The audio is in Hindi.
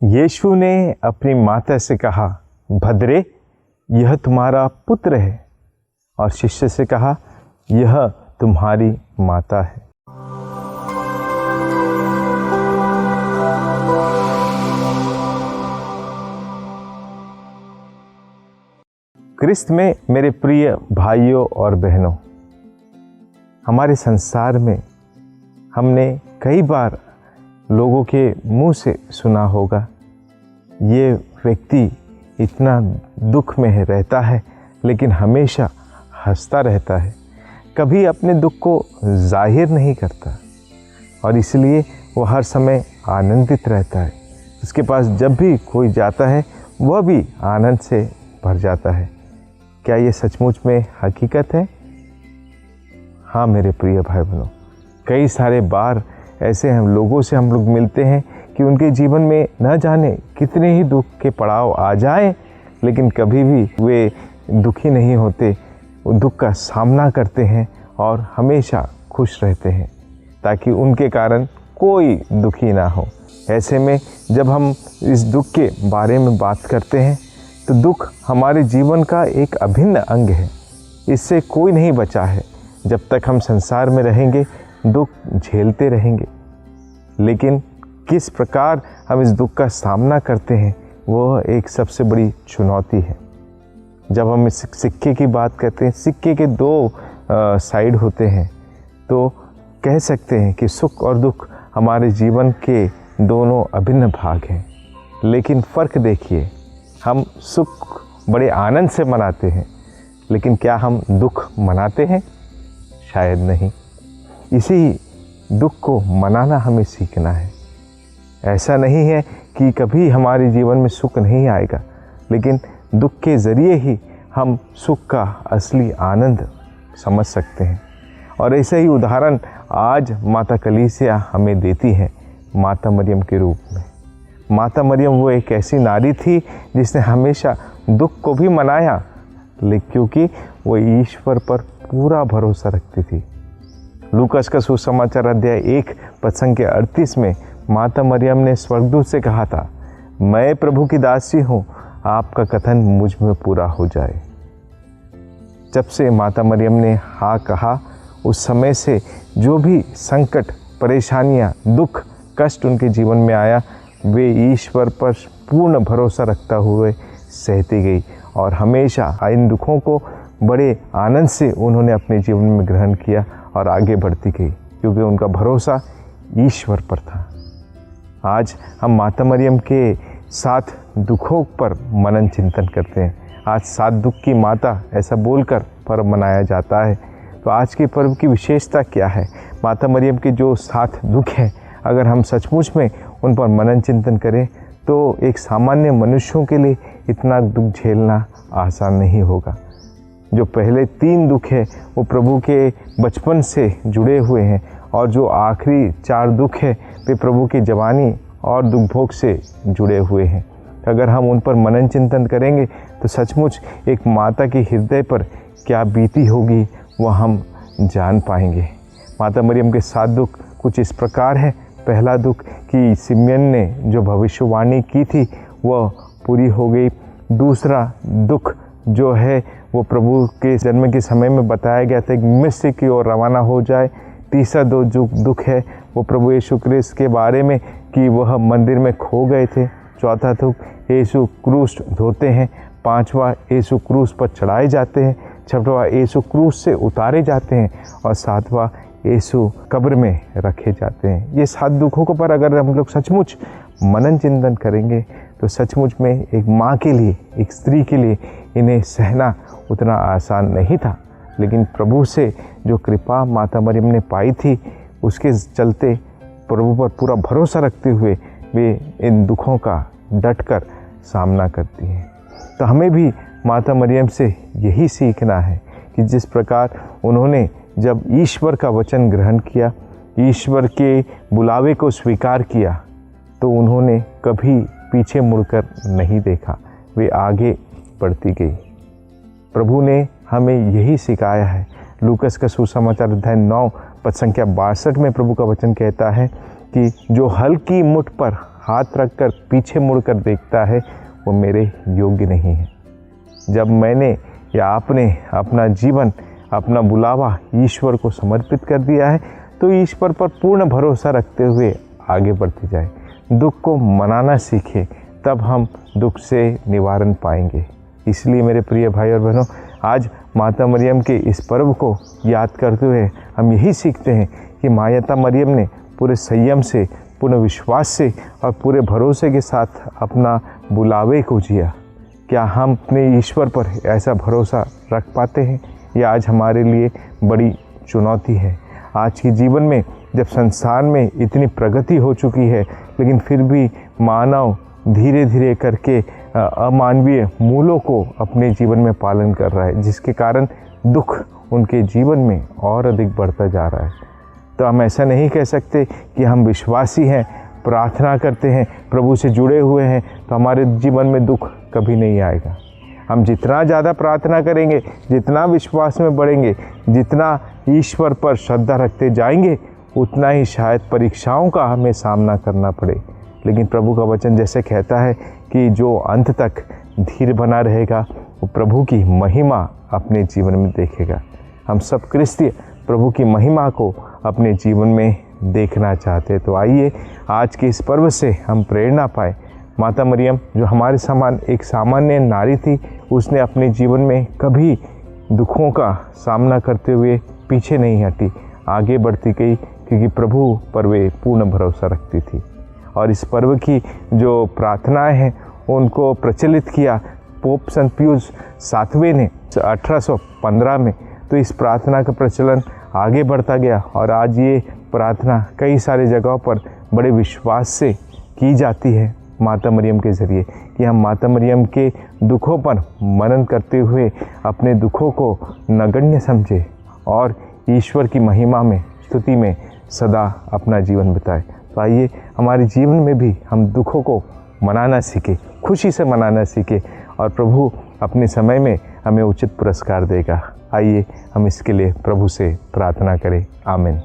यीशु ने अपनी माता से कहा, भद्रे, यह तुम्हारा पुत्र है, और शिष्य से कहा, यह तुम्हारी माता है। क्रिस्त में मेरे प्रिय भाइयों और बहनों, हमारे संसार में हमने कई बार लोगों के मुंह से सुना होगा, ये व्यक्ति इतना दुख में रहता है लेकिन हमेशा हंसता रहता है, कभी अपने दुख को जाहिर नहीं करता और इसलिए वो हर समय आनंदित रहता है। उसके पास जब भी कोई जाता है वह भी आनंद से भर जाता है। क्या ये सचमुच में हकीकत है? हाँ मेरे प्रिय भाई बहनों, कई सारे बार ऐसे हम लोगों से हम लोग मिलते हैं कि उनके जीवन में न जाने कितने ही दुख के पड़ाव आ जाएं, लेकिन कभी भी वे दुखी नहीं होते। वो दुख का सामना करते हैं और हमेशा खुश रहते हैं ताकि उनके कारण कोई दुखी ना हो। ऐसे में जब हम इस दुख के बारे में बात करते हैं तो दुख हमारे जीवन का एक अभिन्न अंग है। इससे कोई नहीं बचा है। जब तक हम संसार में रहेंगे दुख झेलते रहेंगे, लेकिन किस प्रकार हम इस दुख का सामना करते हैं वह एक सबसे बड़ी चुनौती है। जब हम इस सिक्के की बात करते हैं, सिक्के के दो साइड होते हैं, तो कह सकते हैं कि सुख और दुख हमारे जीवन के दोनों अभिन्न भाग हैं। लेकिन फ़र्क देखिए, हम सुख बड़े आनंद से मनाते हैं, लेकिन क्या हम दुख मनाते हैं? शायद नहीं। इसी दुख को मनाना हमें सीखना है। ऐसा नहीं है कि कभी हमारे जीवन में सुख नहीं आएगा, लेकिन दुख के ज़रिए ही हम सुख का असली आनंद समझ सकते हैं। और ऐसे ही उदाहरण आज माता कलीसिया हमें देती है माता मरियम के रूप में। माता मरियम वो एक ऐसी नारी थी जिसने हमेशा दुख को भी मनाया, लेकिन क्योंकि वो ईश्वर पर पूरा भरोसा रखती थी। लूकास का सुसमाचार अध्याय 1 पद संख्या 38 में माता मरियम ने स्वर्गदूत से कहा था, मैं प्रभु की दासी हूँ, आपका कथन मुझ में पूरा हो जाए। जब से माता मरियम ने हाँ कहा, उस समय से जो भी संकट, परेशानियाँ, दुख, कष्ट उनके जीवन में आया, वे ईश्वर पर पूर्ण भरोसा रखता हुए सहती गई और हमेशा इन दुखों को बड़े आनंद से उन्होंने अपने जीवन में ग्रहण किया और आगे बढ़ती गई, क्योंकि उनका भरोसा ईश्वर पर था। आज हम माता मरियम के 7 दुखों पर मनन चिंतन करते हैं। आज 7 दुख की माता ऐसा बोलकर पर्व मनाया जाता है। तो आज के पर्व की विशेषता क्या है? माता मरियम के जो 7 दुख हैं, अगर हम सचमुच में उन पर मनन चिंतन करें तो एक सामान्य मनुष्यों के लिए इतना दुख झेलना आसान नहीं होगा। जो पहले 3 दुख है वो प्रभु के बचपन से जुड़े हुए हैं, और जो आखिरी 4 दुख है वे प्रभु की जवानी और दुख भोग से जुड़े हुए हैं। अगर हम उन पर मनन चिंतन करेंगे तो सचमुच एक माता के हृदय पर क्या बीती होगी वह हम जान पाएंगे। माता मरियम के 7 दुख कुछ इस प्रकार है। पहला दुख कि सिमयन ने जो भविष्यवाणी की थी वह पूरी हो गई। दूसरा दुख जो है वो प्रभु के जन्म के समय में बताया गया था कि मिस्र की ओर रवाना हो जाए। तीसरा जो दुख है वो प्रभु यीशु क्रिस्त के बारे में कि वह मंदिर में खो गए थे। चौथा दुख यीशु क्रूस धोते हैं। 5वां यीशु क्रूस पर चढ़ाए जाते हैं। 6वां यीशु क्रूस से उतारे जाते हैं। और 7वां यीशु कब्र में रखे जाते हैं। ये 7 दुखों को पर अगर हम लोग सचमुच मनन चिंतन करेंगे तो सचमुच में एक माँ के लिए, एक स्त्री के लिए इन्हें सहना उतना आसान नहीं था। लेकिन प्रभु से जो कृपा माता मरियम ने पाई थी, उसके चलते प्रभु पर पूरा भरोसा रखते हुए वे इन दुखों का डटकर सामना करती हैं। तो हमें भी माता मरियम से यही सीखना है कि जिस प्रकार उन्होंने जब ईश्वर का वचन ग्रहण किया, ईश्वर के बुलावे को स्वीकार किया, तो उन्होंने कभी पीछे मुड़कर नहीं देखा, वे आगे बढ़ती गई। प्रभु ने हमें यही सिखाया है। लूकास का सुसमाचार अध्याय 9 पद संख्या 62 में प्रभु का वचन कहता है कि जो हल की मुठ पर हाथ रखकर पीछे मुड़कर देखता है वो मेरे योग्य नहीं है। जब मैंने या आपने अपना जीवन, अपना बुलावा ईश्वर को समर्पित कर दिया है तो ईश्वर पर पूर्ण भरोसा रखते हुए आगे बढ़ते जाए। दुख को मनाना सीखें, तब हम दुख से निवारण पाएंगे। इसलिए मेरे प्रिय भाई और बहनों, आज माता मरियम के इस पर्व को याद करते हुए हम यही सीखते हैं कि माता मरियम ने पूरे संयम से, पूर्ण विश्वास से और पूरे भरोसे के साथ अपना बुलावे को जिया। क्या हम अपने ईश्वर पर ऐसा भरोसा रख पाते हैं? यह आज हमारे लिए बड़ी चुनौती है। आज के जीवन में जब संसार में इतनी प्रगति हो चुकी है, लेकिन फिर भी मानव धीरे धीरे करके अमानवीय मूलों को अपने जीवन में पालन कर रहा है, जिसके कारण दुख उनके जीवन में और अधिक बढ़ता जा रहा है। तो हम ऐसा नहीं कह सकते कि हम विश्वासी हैं, प्रार्थना करते हैं, प्रभु से जुड़े हुए हैं तो हमारे जीवन में दुख कभी नहीं आएगा। हम जितना ज़्यादा प्रार्थना करेंगे, जितना विश्वास में बढ़ेंगे, जितना ईश्वर पर श्रद्धा रखते जाएंगे, उतना ही शायद परीक्षाओं का हमें सामना करना पड़े। लेकिन प्रभु का वचन जैसे कहता है कि जो अंत तक धीर बना रहेगा वो प्रभु की महिमा अपने जीवन में देखेगा। हम सब क्रिस्तीय प्रभु की महिमा को अपने जीवन में देखना चाहते हैं। तो आइए आज के इस पर्व से हम प्रेरणा पाए। माता मरियम जो हमारे समान एक सामान्य नारी थी, उसने अपने जीवन में कभी दुखों का सामना करते हुए पीछे नहीं हटी, आगे बढ़ती गई, क्योंकि प्रभु पर वे पूर्ण भरोसा रखती थी। और इस पर्व की जो प्रार्थनाएं हैं उनको प्रचलित किया पोप संत पियुस 7वें ने 1815 में। तो इस प्रार्थना का प्रचलन आगे बढ़ता गया और आज ये प्रार्थना कई सारे जगहों पर बड़े विश्वास से की जाती है माता मरियम के ज़रिए, कि हम माता मरियम के दुखों पर मनन करते हुए अपने दुखों को नगण्य समझें और ईश्वर की महिमा में, स्तुति में सदा अपना जीवन बिताएं। तो आइए हमारे जीवन में भी हम दुखों को मनाना सीखें, खुशी से मनाना सीखें और प्रभु अपने समय में हमें उचित पुरस्कार देगा। आइए हम इसके लिए प्रभु से प्रार्थना करें। आमीन।